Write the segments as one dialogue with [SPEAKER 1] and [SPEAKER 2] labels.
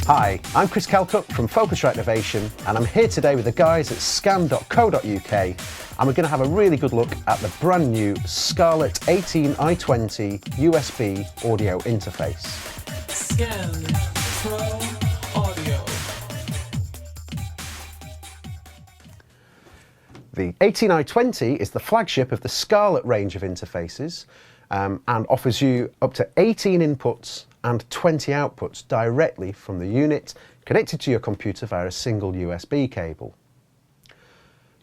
[SPEAKER 1] Hi, I'm Chris Calcutt from Focusrite Innovation, and I'm here today with the guys at scan.co.uk, and we're going to have a really good look at the brand new Scarlett 18i20 USB audio interface.
[SPEAKER 2] Scan Pro Audio.
[SPEAKER 1] The 18i20 is the flagship of the Scarlett range of interfaces and offers you up to 18 inputs and 20 outputs directly from the unit connected to your computer via a single USB cable.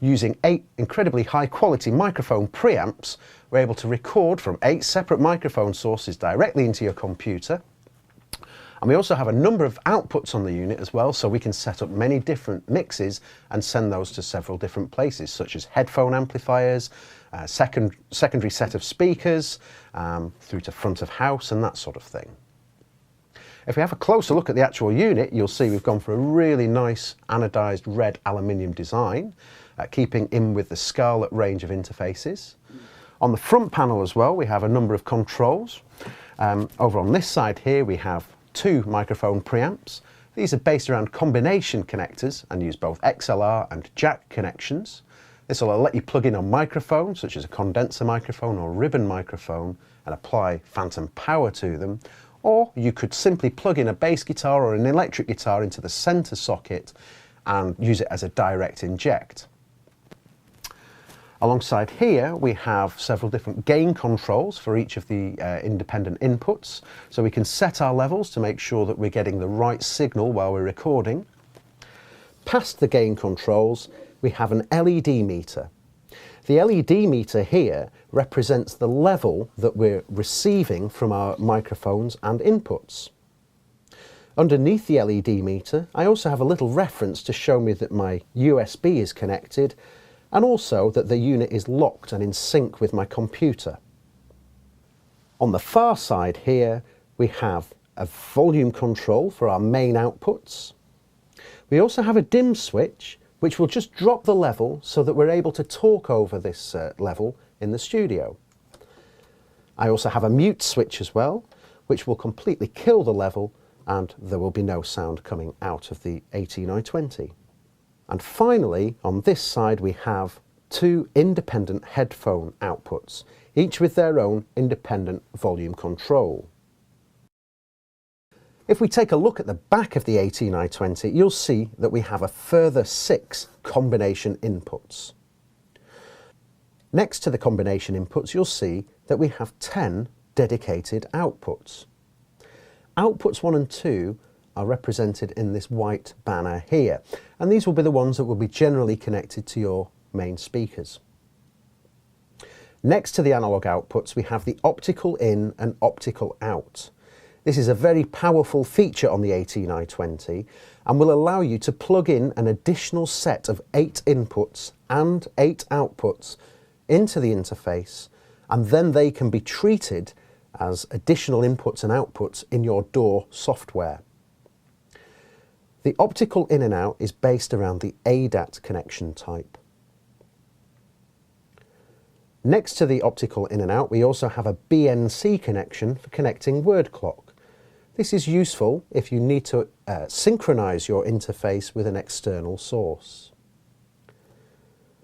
[SPEAKER 1] Using 8 incredibly high quality microphone preamps, we're able to record from 8 separate microphone sources directly into your computer. And we also have a number of outputs on the unit as well, so we can set up many different mixes and send those to several different places, such as headphone amplifiers, secondary set of speakers, through to front of house and that sort of thing. If we have a closer look at the actual unit, you'll see we've gone for a really nice anodized red aluminium design, keeping in with the Scarlett range of interfaces. On the front panel as well, we have a number of controls. Over on this side here, we have 2 microphone preamps. These are based around combination connectors and use both XLR and jack connections. This will let you plug in a microphone, such as a condenser microphone or ribbon microphone, and apply phantom power to them. Or you could simply plug in a bass guitar or an electric guitar into the center socket and use it as a direct inject. Alongside here, we have several different gain controls for each of the independent inputs, so we can set our levels to make sure that we're getting the right signal while we're recording. Past the gain controls, we have an LED meter. The LED meter here represents the level that we're receiving from our microphones and inputs. Underneath the LED meter, I also have a little reference to show me that my USB is connected, and also that the unit is locked and in sync with my computer. On the far side here, we have a volume control for our main outputs. We also have a dim switch, which will just drop the level so that we're able to talk over this level in the studio. I also have a mute switch as well, which will completely kill the level and there will be no sound coming out of the 18i20. And finally, on this side, we have 2 independent headphone outputs, each with their own independent volume control. If we take a look at the back of the 18i20, you'll see that we have a further 6 combination inputs. Next to the combination inputs, you'll see that we have 10 dedicated outputs. Outputs 1 and 2 are represented in this white banner here, and these will be the ones that will be generally connected to your main speakers. Next to the analog outputs, we have the optical in and optical out. This is a very powerful feature on the 18i20 and will allow you to plug in an additional set of 8 inputs and 8 outputs into the interface, and then they can be treated as additional inputs and outputs in your DAW software. The optical in and out is based around the ADAT connection type. Next to the optical in and out, we also have a BNC connection for connecting word clock. This is useful if you need to synchronize your interface with an external source.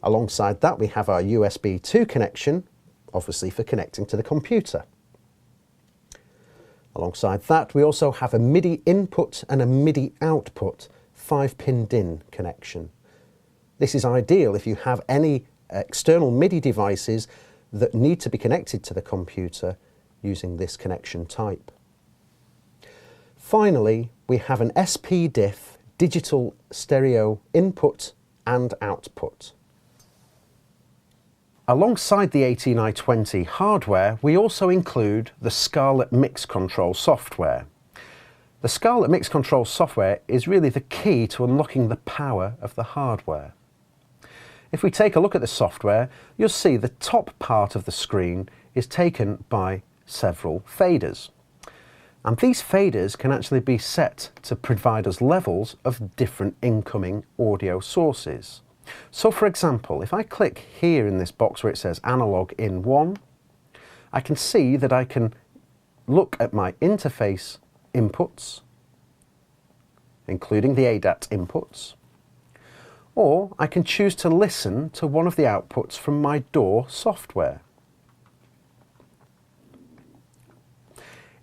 [SPEAKER 1] Alongside that, we have our USB 2 connection, obviously for connecting to the computer. Alongside that, we also have a MIDI input and a MIDI output 5-pin DIN connection. This is ideal if you have any external MIDI devices that need to be connected to the computer using this connection type. Finally, we have an SPDIF digital stereo input and output. Alongside the 18i20 hardware, we also include the Scarlett Mix Control software. The Scarlett Mix Control software is really the key to unlocking the power of the hardware. If we take a look at the software, you'll see the top part of the screen is taken by several faders. And these faders can actually be set to provide us levels of different incoming audio sources. So for example, if I click here in this box where it says analog in 1, I can see that I can look at my interface inputs including the ADAT inputs, or I can choose to listen to one of the outputs from my DAW software.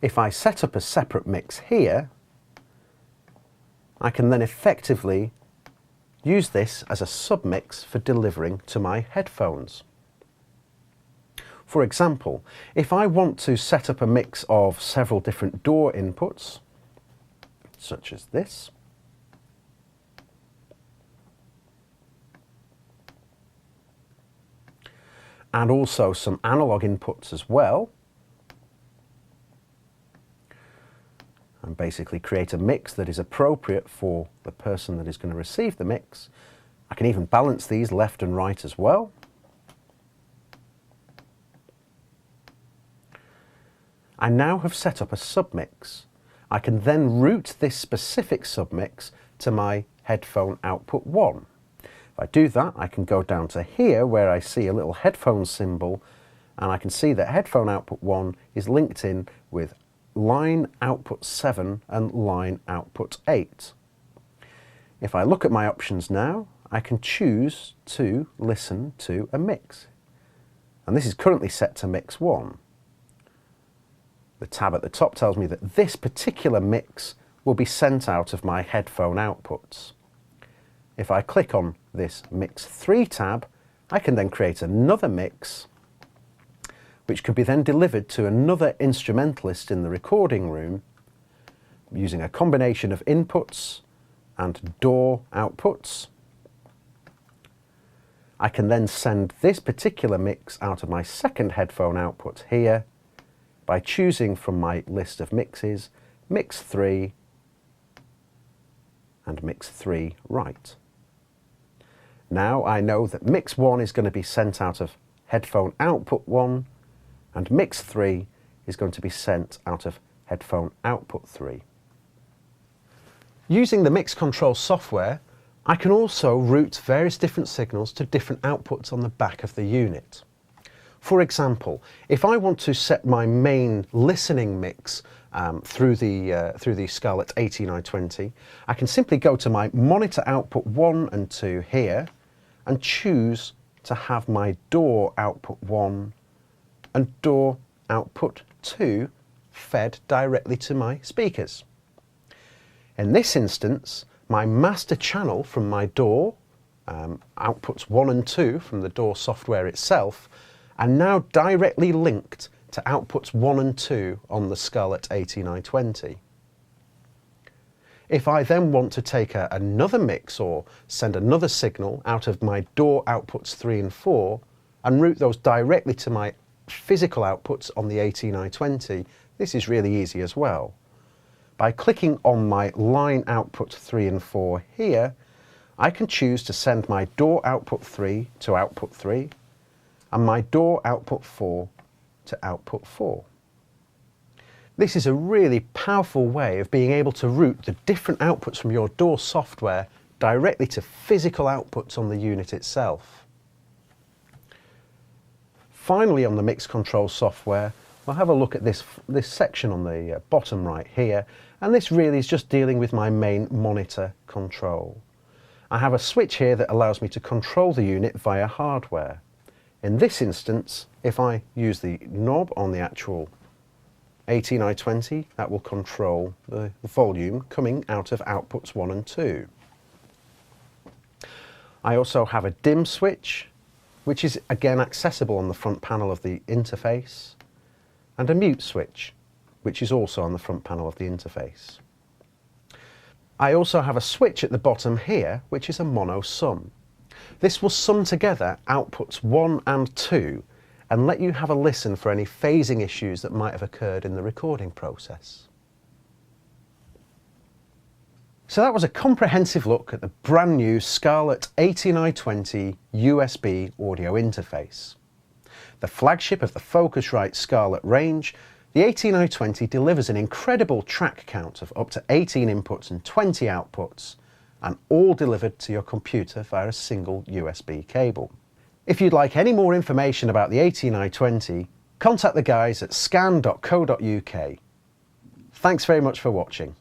[SPEAKER 1] If I set up a separate mix here, I can then effectively use this as a submix for delivering to my headphones. For example, if I want to set up a mix of several different DAW inputs, such as this, and also some analog inputs as well, and basically create a mix that is appropriate for the person that is going to receive the mix. I can even balance these left and right as well. I now have set up a submix. I can then route this specific submix to my headphone output 1. If I do that, I can go down to here where I see a little headphone symbol, and I can see that headphone output 1 is linked in with line output 7 and line output 8. If I look at my options now, I can choose to listen to a mix. And this is currently set to mix 1. The tab at the top tells me that this particular mix will be sent out of my headphone outputs. If I click on this Mix 3 tab, I can then create another mix which could be then delivered to another instrumentalist in the recording room using a combination of inputs and DAW outputs. I can then send this particular mix out of my second headphone output here by choosing from my list of mixes, Mix 3 and Mix 3 Right. Now I know that Mix 1 is going to be sent out of headphone output 1 and Mix 3 is going to be sent out of headphone output 3. Using the mix control software, I can also route various different signals to different outputs on the back of the unit. For example, if I want to set my main listening mix through the Scarlett 18i20, I can simply go to my monitor output 1 and 2 here and choose to have my DAW output 1 and DAW output 2 fed directly to my speakers. In this instance, my master channel from my DAW, outputs 1 and 2 from the DAW software itself, are now directly linked to outputs 1 and 2 on the Scarlett 18i20. If I then want to take another mix or send another signal out of my DAW outputs 3 and 4 and route those directly to my physical outputs on the 18i20, this is really easy as well. By clicking on my line output 3 and 4 here, I can choose to send my DAW output 3 to output 3 and my DAW output 4 to output 4. This is a really powerful way of being able to route the different outputs from your DAW software directly to physical outputs on the unit itself. Finally, on the mix control software, we'll have a look at this section on the bottom right here, and this really is just dealing with my main monitor control. I have a switch here that allows me to control the unit via hardware. In this instance, if I use the knob on the actual 18i20, that will control the volume coming out of outputs 1 and 2. I also have a dim switch, which is again accessible on the front panel of the interface, and a mute switch, which is also on the front panel of the interface. I also have a switch at the bottom here, which is a mono sum. This will sum together outputs 1 and 2 and let you have a listen for any phasing issues that might have occurred in the recording process. So that was a comprehensive look at the brand new Scarlett 18i20 USB audio interface. The flagship of the Focusrite Scarlett range, the 18i20 delivers an incredible track count of up to 18 inputs and 20 outputs, and all delivered to your computer via a single USB cable. If you'd like any more information about the 18i20, contact the guys at scan.co.uk. Thanks very much for watching.